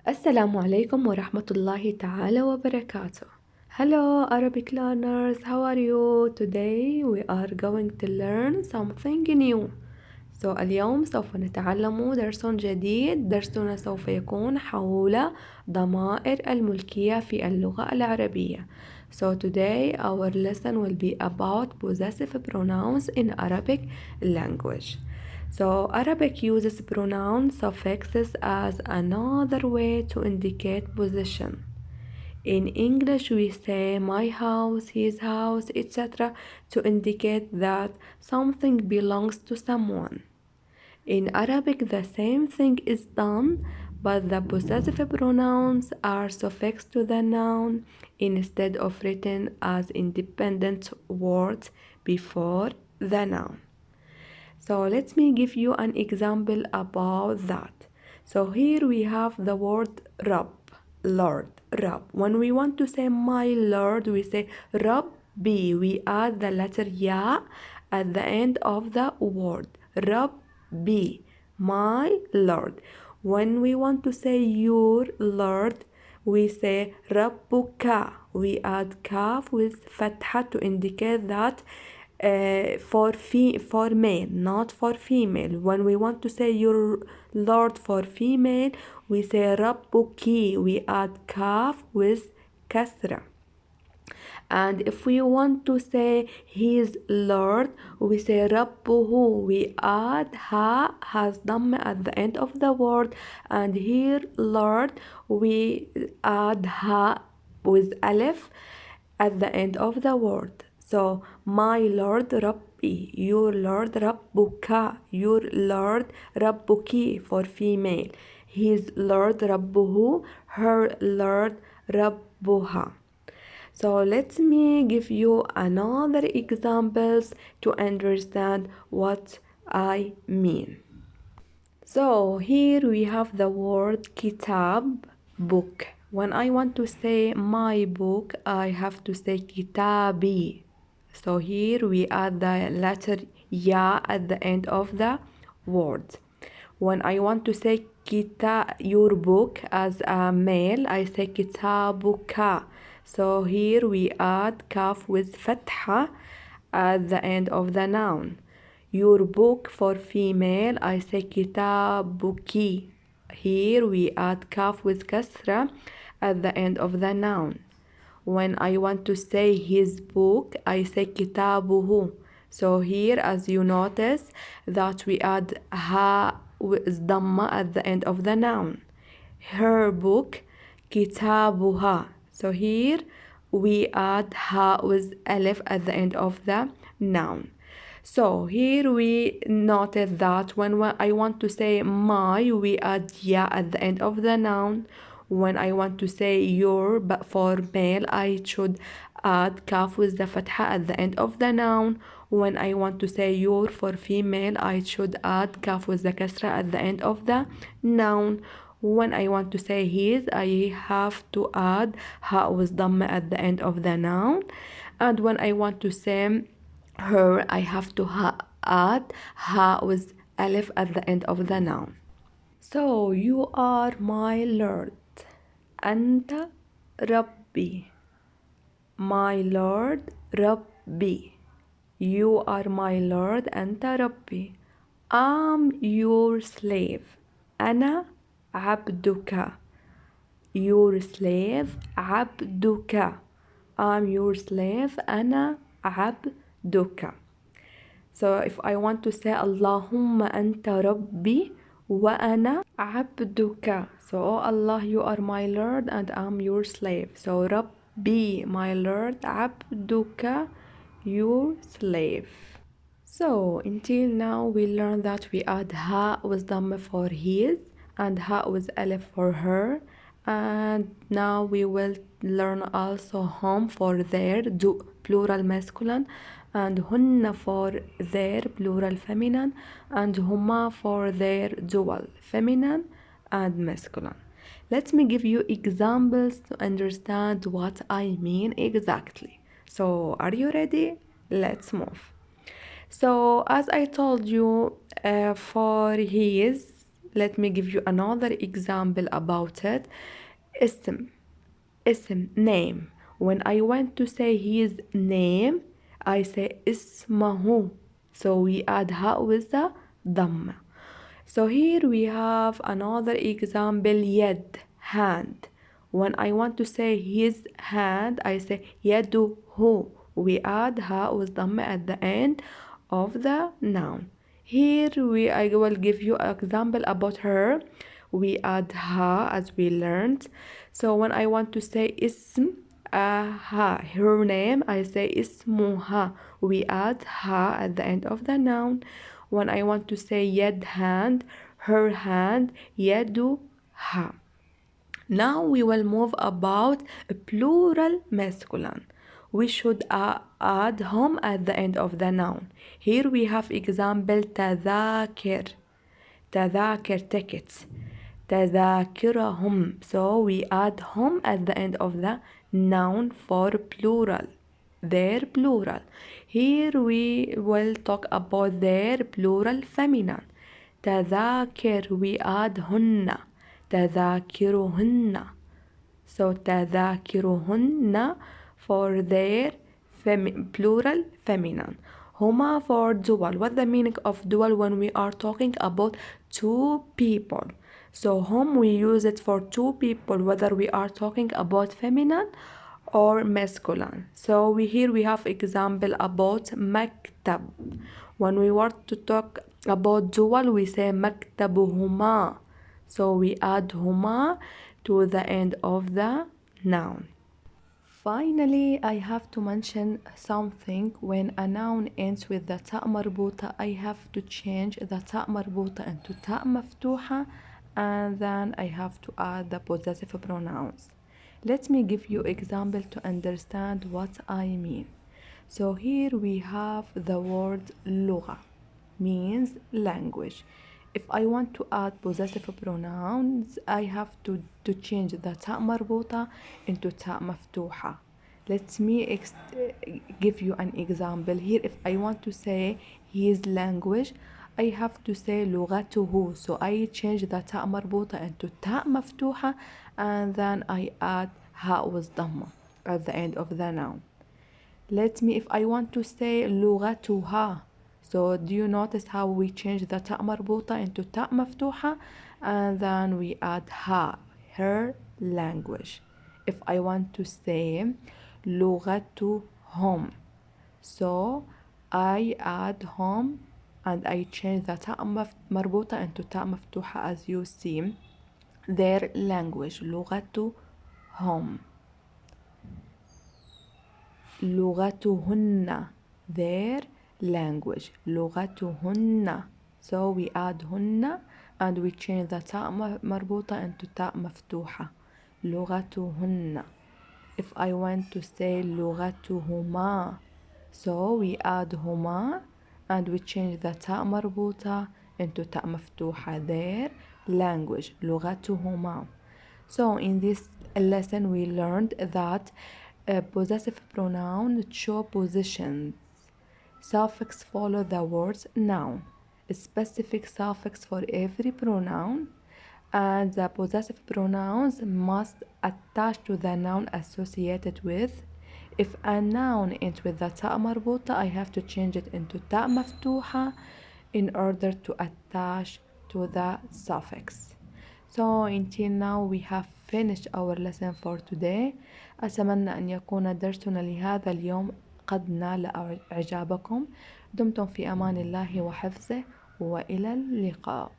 Assalamu alaikum wa rahmatullahi ta'ala wa barakatuh. Hello Arabic learners, how are you? Today we are going to learn something new. So اليوم سوف نتعلم درس جديد. درسنا سوف يكون حول ضمائر الملكية في اللغة العربية. So today our lesson will be about possessive pronouns in Arabic language. So Arabic uses pronoun suffixes as another way to indicate position. In English we say my house, his house, etc. to indicate that something belongs to someone. In Arabic the same thing is done, but the possessive pronouns are suffixed to the noun instead of written as independent words before the noun. So let me give you an example about that. So here we have the word Rab, Lord, Rab. When we want to say my Lord, we say Rabbi. We add the letter Ya at the end of the word. Rabbi, my Lord. When we want to say your Lord, we say Rabbuka. We add kaf with fatha to indicate that for male, not for female. When we want to say your Lord for female, we say Rabbuki. We add kaf with kasra. And if we want to say his Lord, we say Rabbuhu. We add ha has dhamma at the end of the word, and here Lord we add ha with alif at the end of the word. So my Lord Rabbi, your Lord Rabbuka, your Lord Rabbuki for female, his Lord Rabbuhu, her Lord Rabbuha. So let me give you another examples to understand what I mean. So here we have the word kitab, book. When I want to say my book, I have to say kitabi. So here we add the letter ya at the end of the word. When I want to say your book as a male, I say kitabuka. So here we add kaf with fatha at the end of the noun. Your book for female, I say kitabuki. Here we add kaf with kasra at the end of the noun. When I want to say his book, I say kitabuhu. So here, as you notice, that we add ha with dhamma at the end of the noun. Her book, kitabuha. So here we add ha with alif at the end of the noun. So here we noted that when I want to say my, we add ya at the end of the noun. When I want to say your, but for male, I should add kaf with the fatha at the end of the noun. When I want to say your for female, I should add kaf with the kasra at the end of the noun. When I want to say his, I have to add ha with dhamma at the end of the noun. And when I want to say her, I have to add ha with alif at the end of the noun. So you are my Lord. أنت ربي. My Lord ربي. You are my Lord. أنت ربي. I'm your slave. أنا عبدك. Your slave عبدك. I'm your slave. أنا عبدك. So if I want to say اللهم أنت ربي وأنا عبدك. So oh Allah, you are my Lord and I'm your slave. So ربي, my Lord, عبدك, your slave. So until now we learned that we add ha with dhamma for his and ha with alif for her, and now we will learn also hum for their, plural masculine, and hunna for their, plural feminine, and huma for their, dual feminine and masculine. Let me give you examples to understand what I mean exactly. So are you ready? Let's move. So as I told you, for his, Let me give you another example about it. اسم name. When I want to say his name, I say اسمه. So we add ha with the dhamma. So here we have another example, يد, hand. When I want to say his hand, I say يده. We add ha with dhamma at the end of the noun. Here I will give you an example about her. We add ha as we learned. So when I want to say ism, her name, I say ismuha. We add ha at the end of the noun. When I want to say yad, hand, her hand, yaduha. Now we will move about plural masculine. We should add hum at the end of the noun. Here we have example تذاكر. تذاكر tickets. تذاكرهم. So we add hum at the end of the noun for plural. Their plural. Here we will talk about their plural feminine. تذاكر, we add هن. تذاكرهن. So تذاكرهن for their plural feminine. هما for dual. What's the meaning of dual when we are talking about two people? So hum we use it for two people, whether we are talking about feminine or masculine. So here we have example about مكتب. When we want to talk about dual, we say مكتبهما. So we add huma to the end of the noun. Finally, I have to mention something. When a noun ends with the ta marbuta, I have to change the ta marbuta into ta maftuha, and then I have to add the possessive pronouns. Let me give you example to understand what I mean. So here we have the word لغة, means language. If I want to add possessive pronouns, I have to change the ta marbuta into ta maftuha. Let me give you an example. Here, if I want to say his language, I have to say لغته. So I change the ta marbuta into ta maftuha, and then I add ha with dhamma at the end of the noun. If I want to say لغتها. So do you notice how we change the ta marbuta into ta maftuha, and then we add ha, her language. If I want to say لغتهم, so I add hum and I change the ta marbuta into ta maftuha, as you see. Their language, لغتهم. لغتهن, their language, لغتهن. So we add hunna and we change the ta marbuta into ta maftuha, لغتهن. If I want to say لغتهما, so we add huma and we change the ta marbuta into ta maftuha, their language, لغتهما. So in this lesson we learned that possessive pronouns show positions. Suffix follow the words noun. A specific suffix for every pronoun, and the possessive pronouns must attach to the noun associated with. If a noun ends with the ta marbuta, I have to change it into ta maftuha in order to attach to the suffix. So until now we have finished our lesson for today. أتمنى أن يكون درسنا لهذا اليوم قد نال إعجابكم. دمتم في أمان الله وحفظه، وإلى اللقاء.